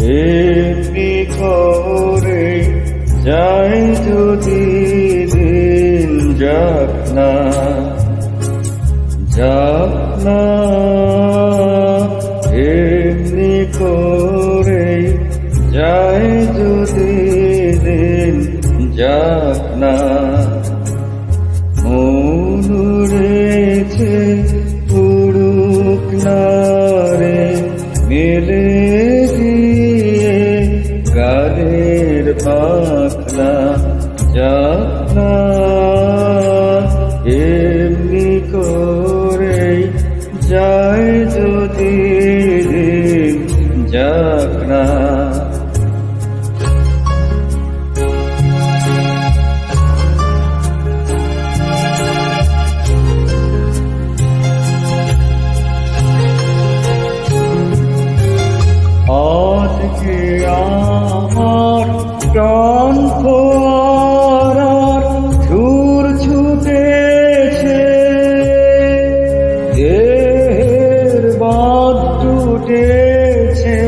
এমনি করে যাই যদি দিন যাক না এমনি করে যাই যদি দিন যাক না মন উড়েছে উড়ুক না রে মেলে দিয়ে গানের পাখনা যাক না এমনি করে যাই যদি দিন যাক না আজকে আমার প্রাণ ফোয়ারার সুর ছুটেছে দেহের বাঁধ টুটেছে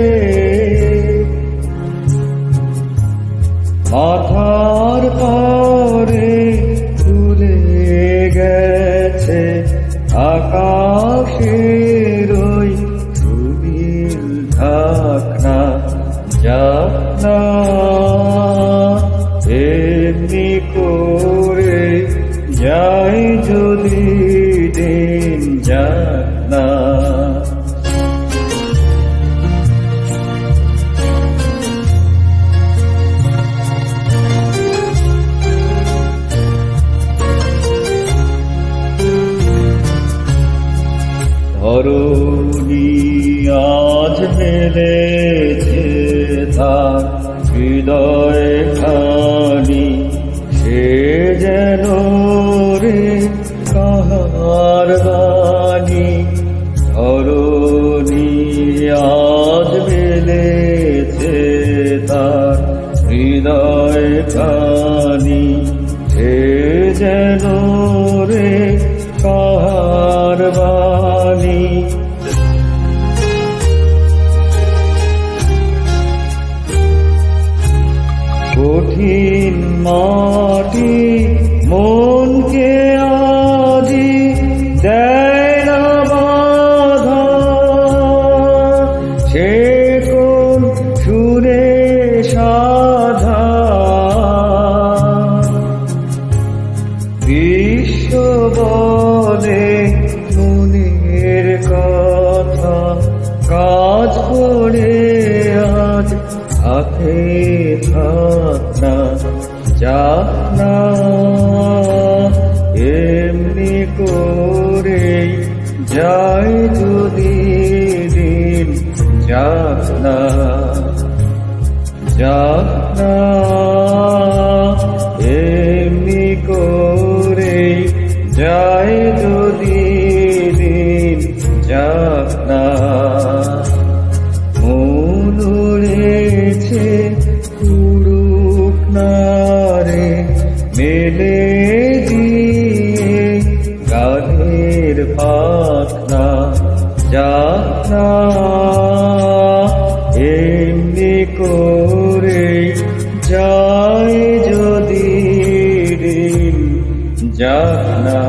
মাথার পরে তুলে গেছে আকাশের ওই সুনীল ঢাকনা যাক না এমনি করে যাই যদি দিন যাক না ধরণী আজ মেলেছে তার হৃদয় খানি সে যেন রে কাহার বাণী ধরণী আজ মেলেছে তার হৃদয় খানি সে যেন রে কাহার বাণী কঠিন মাটি মনকে আজি দেয় না বাধা সে কোন সুরে সাধা বিশ্ব বলে মনের কথা কাজ করে আজ হাতে থাক না যাক না এমনি করে যাই যদি দিন যাক না এমনি করে যাই যদি দিন যাক না মন উড়েছে উড়ুক না রে মেলে দিয়ে গানের পাখনা যাক না এমনি করে যাই যদি দিন যাক না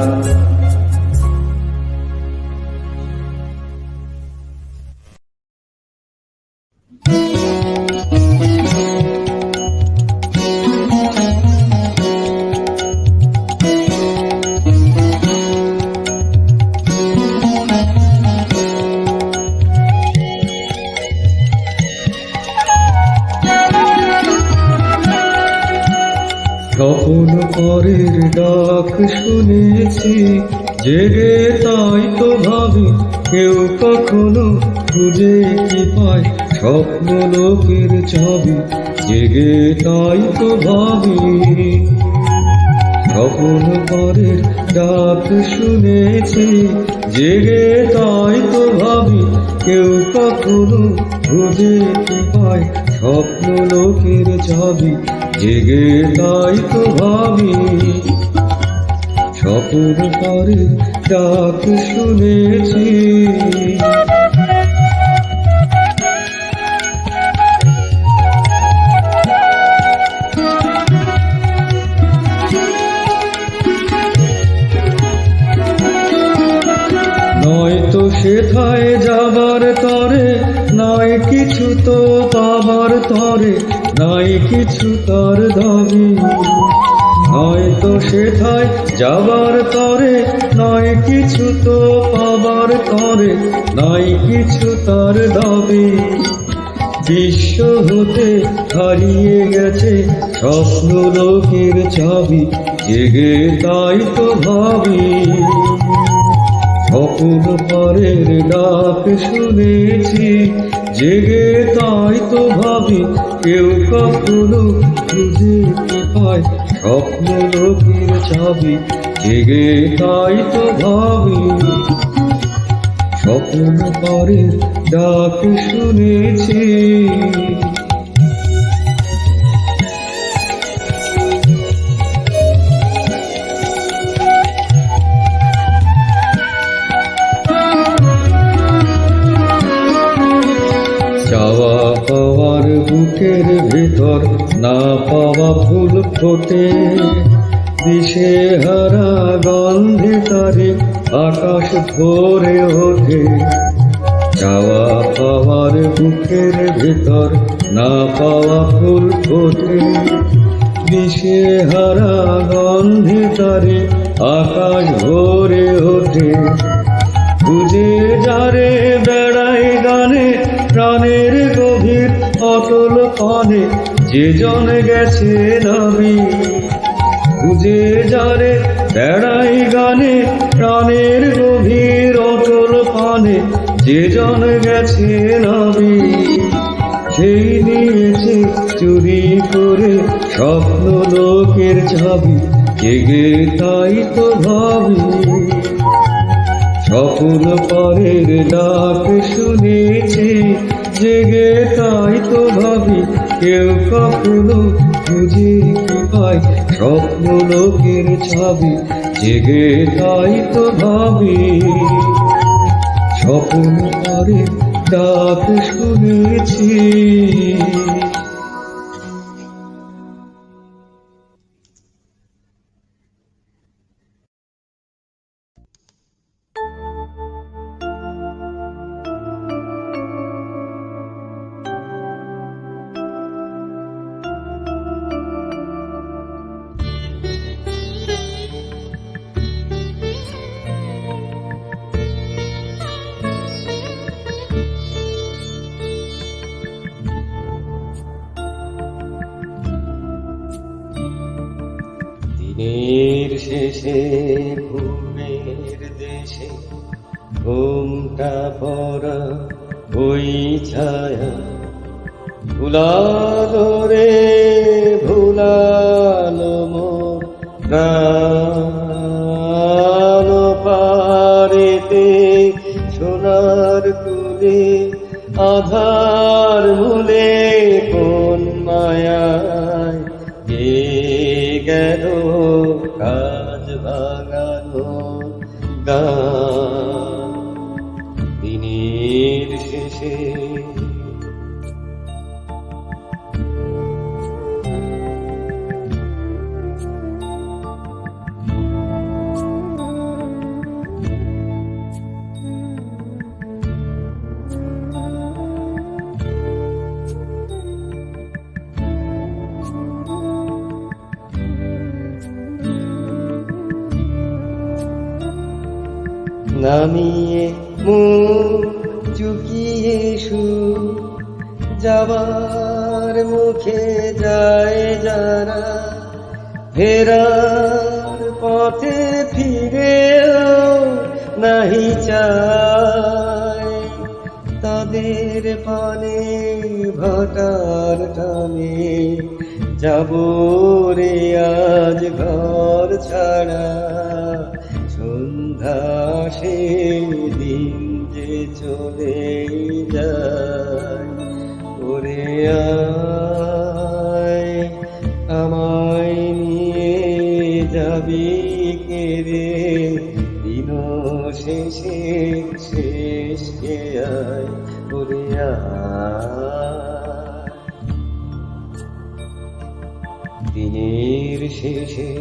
স্বপন পরের ডাক শুনেছি জেগে তাই তো ভাবি কেউ কখনো খুঁজে কি পায় স্বপ্ন লোকের চাবি জেগে তাই তো ভাবি স্বপন পরের ডাক শুনেছি জেগে তাই তো ভাবি কেউ কখনো খুঁজে কি পায় স্বপ্ন লোকের চাবি জেগে তাই তো ভাবি স্বপন পরের ডাক শুনেছি তরে নাই কিছু তো পাবার তরে নাই কিছু তার দাবি হয়তো সেথায় যাবার তরে নাই কিছু তো পাবার তরে নাই কিছু তার দাবি বিশ্ব হতে হারিয়ে গেছে স্বপ্ন লোকের চাবি জেগে তাই তো ভাবি স্বপ্ন পরের ডাক শুনেছি জেগে তাই তো ভাবি কেউ কখনো খুঁজে কি পায় স্বপ্ন লোকের চাবি জেগে তাই তো ভাবি স্বপ্ন পরের ডাক শুনেছি চাওয়া পাওয়ার বুকের ভেতর না পাওয়া ফুল ফোটে দিশে হারা গন্ধে তারে আকাশ ভরে ওঠে চাওয়া পাওয়ার বুকের ভেতর না পাওয়া ফুল ফোটে দিশে হারা গন্ধে তারে আকাশ ভরে ওঠে খুঁজে যারে বেড়াই গানে প্রাণের গভীর অতল পানে যে জন গেছে নামি খুঁজে যারে বেড়াই গানে প্রাণের গভীর অতল পানে যে জন গেছে নামি সেই নিয়েছে চুরি করে স্বপ্ন লোকের চাবি জেগে তাই তো ভাবি স্বপ্ন পরের ডাক শুনেছি জেগে তাই তো ভাবি কেউ কখনো খুঁজে কি পায় স্বপ্ন লোকের চাবি জেগে তাই তো ভাবি স্বপ্ন পরের ডাক শুনেছি। দিনের শেষে ঘুমের দেশে ঘুমটা পড়া ওই ছায়া ভুলালো রে ভুলালো মোর প্রাণ পারেতে সোনার কুলে আধার মূলে কোন মায়ায় গেল কাজ ভাঙানো গান দিনের শেষে নামিয়ে মুখ চুকিয়ে যাবার মুখে যায় যারা ফেরার পথে ফিরেও নাহি চায় তাদের পানে ভাটার টানে যাব রে আজ ঘর ছাড়া সন্ধ্যা সে দিন যে চলে যায় ওরে আয় আমায় নিয়ে যাবি কে রে দিন শেষে শেষকে আয় ওরে আয় দিনের শেষে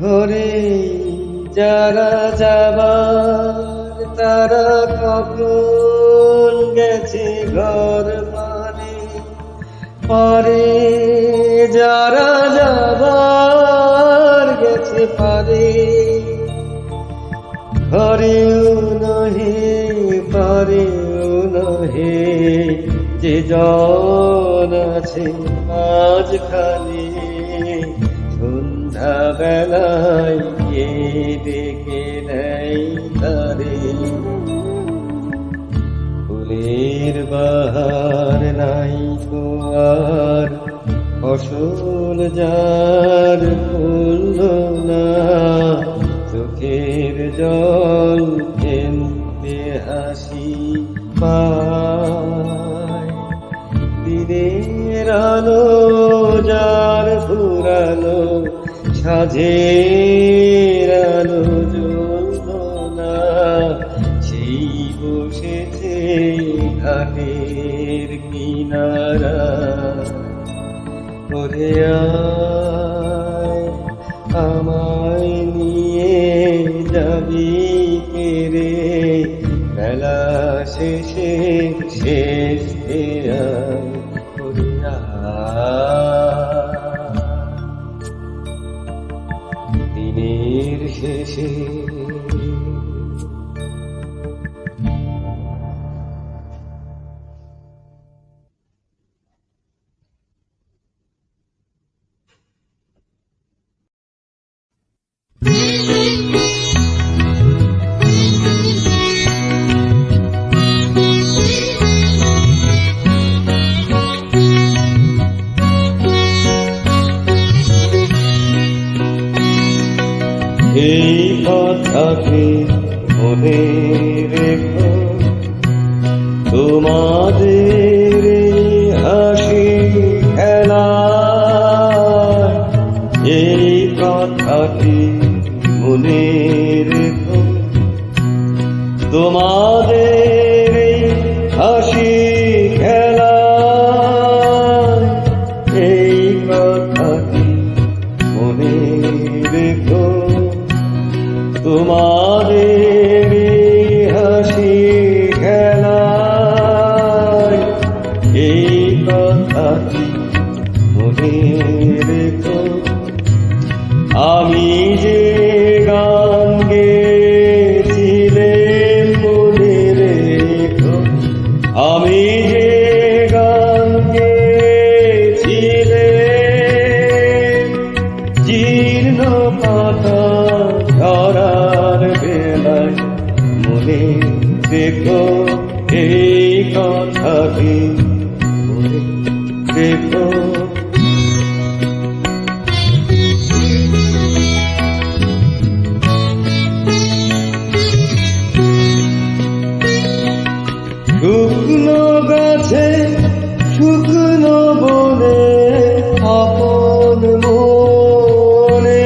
ঘরে যারা যাবার তারা কখন গেছে ঘর মানে পারে, যারা যাবার গেছে পারে, ঘরেও নহে পারেও নহে, যে জন আছে মাঝখানে সন্ধ্যা বেলায় কে ডেকে নেয় তারে। ফুলের বাহার নাই তো আর ফসল যার ফুল না, চোখের জল ফেলতে হাসি পায়। দিনের আলো যার ফুরালো সাঝের আলো জ্বলল না, সেই বসেছে ঘাটের কিনারা। ওরে আয় আমায় নিয়ে যাবি কে রে, বেলা শেষে শেষ দিনের শেষে। এই কথাকে মনে রেখো, তোমাদের হাসি খেলা, এই কথাটি মনে রেখো, তোমাদের হাসি খেলা, এই কথাটি মনে রেখো, তোমাদের হাসি খেলায়, এই কথাটি মনে রেখো। আমি যে গান গেয়েছিলে মনে রেখো, আমি যে গান গেয়েছিলে, জীর্ণ পাতা ধরার বেলায় মনে রেখো, এই কথাটি মনে রেখো। শুকনো গাছে শুকনো বনে আপন মনে,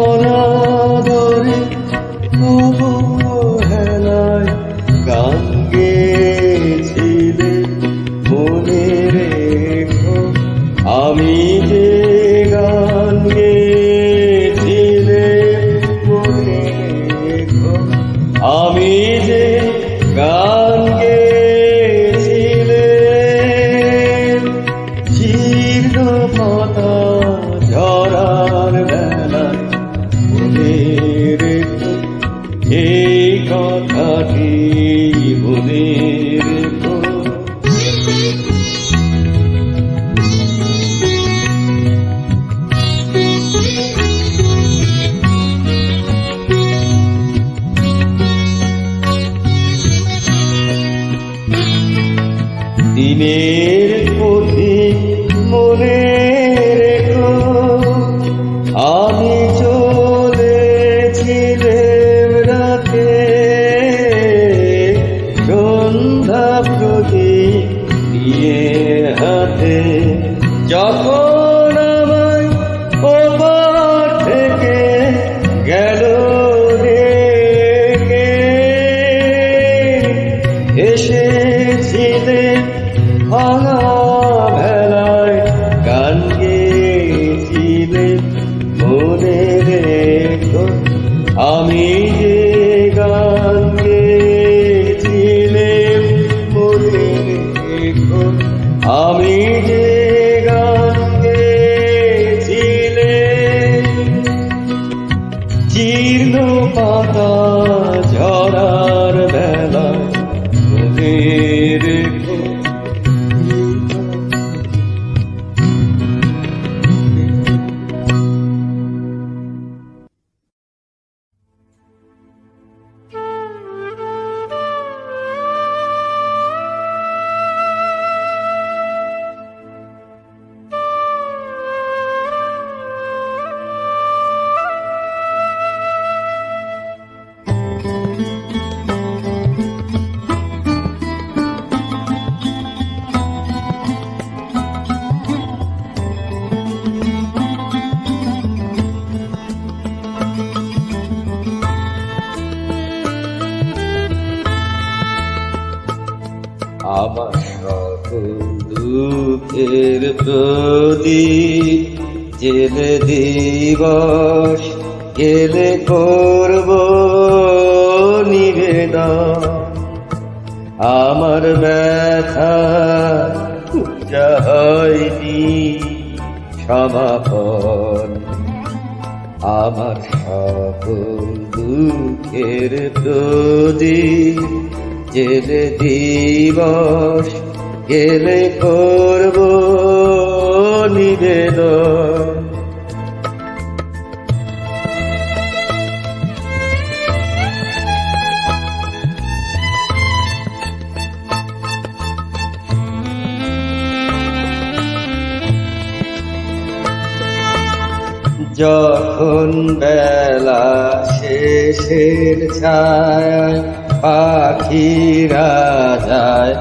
অনাদরে অবহেলায় গান গেয়েছিলে মনে রেখো, আমি যে গান গেয়েছিলে মনে রেখো, আমি যে গান গেয়েছিলে, জীর্ণ পাতা ঝরার বেলায় মনে রেখো, এই কথাটি মনে রেখো। দিনের পথিক মনে রেখো, আমি চলেছিলাম রাতে, সন্ধ্যা প্রদীপ নিয়ে হাতে, যখন আমায় ওপার থেকে গেল রেখে, এসেছিলে ভাঙা ভেলায় গান গেয়েছিলে আমি যে গান গেছিলে জীর্ণ পাতা ঝরার বেলা মনে রেখো আমার সকল দুঃখের প্রদীপ জেলে দিবস গেলে করব নিবেদন আমার ব্যথা পূজা হয়নি সমাপন আমার সকল দুঃখের প্রদীপ জেলে দিবস গেলে করব নিবেদন যখন বেলা শেষের ছায়ায় পাখিরা যায়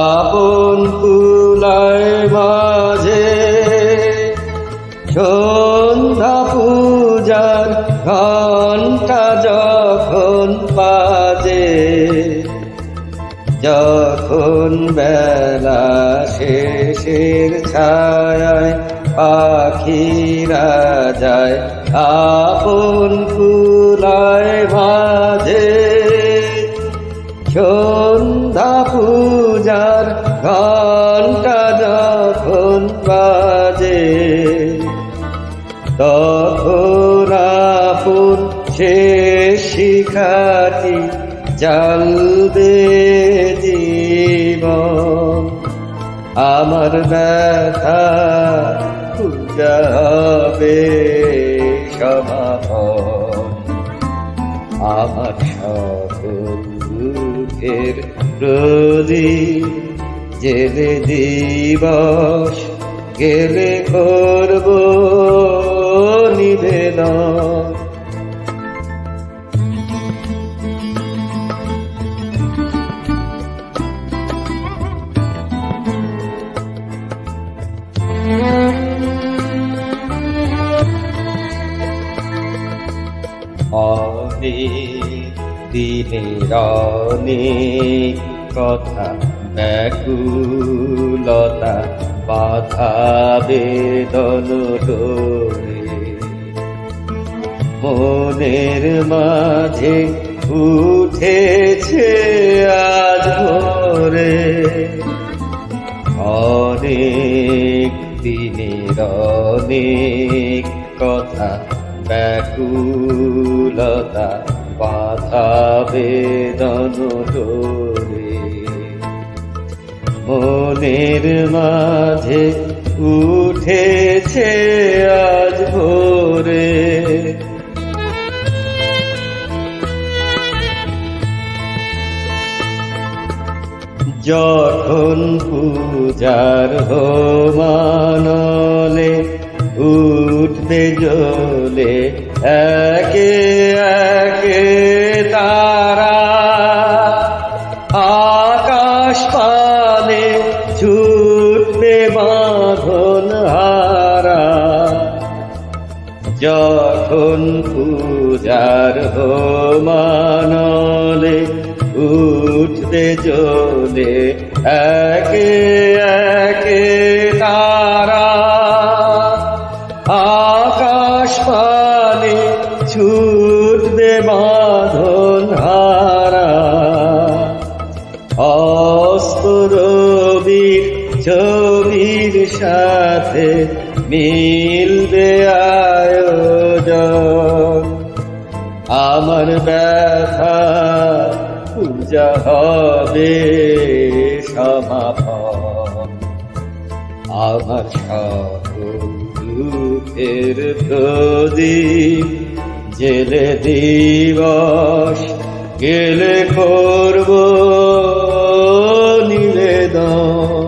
আপন কুলায় মাঝে সন্ধ্যা পূজার ঘণ্টা যখন বাজে যখন বেলা শেষের ছায়ায় পাখিরা যায় আপন কুলায় মাঝে সন্ধ্যা পূজার ঘণ্টা যখন বাজে তখন আপন শেষ শিখাটি জ্বালবে জীবন আমার ব্যথা পূজা হবে সমাপন আমার সকল দুঃখের প্রদীপ জেলে দিবস গেলে করব নিবেদন অনেক দিনের অনেক কথা ব্যাকুলতা বাধা বেদন ডোরে মনের মাঝে উঠেছে আজ ভোরে অনেক দিনের অনেক কথা ব্যাকুলতা বাধা বেদন ডোরে মনের মাঝে উঠেছে আজ ভোরে যখন পূজার হোমানলে উঠবে জ্বলে একে একে তারা আকাশ পানে ছুটবে বাঁধন হারা যখন পূজার হোমানলে উঠবে জ্বলে একে একে তারা আকাশ পানে ছুটবে বাঁধন হারা অস্ত রবির ছবির সাথে মিলবে আয়োজন। আমার ব্যথা পূজা হবে সমাপন। আমার সকল দুঃখের প্রদীপ জেলে দিবস গেলে করব নিবেদন।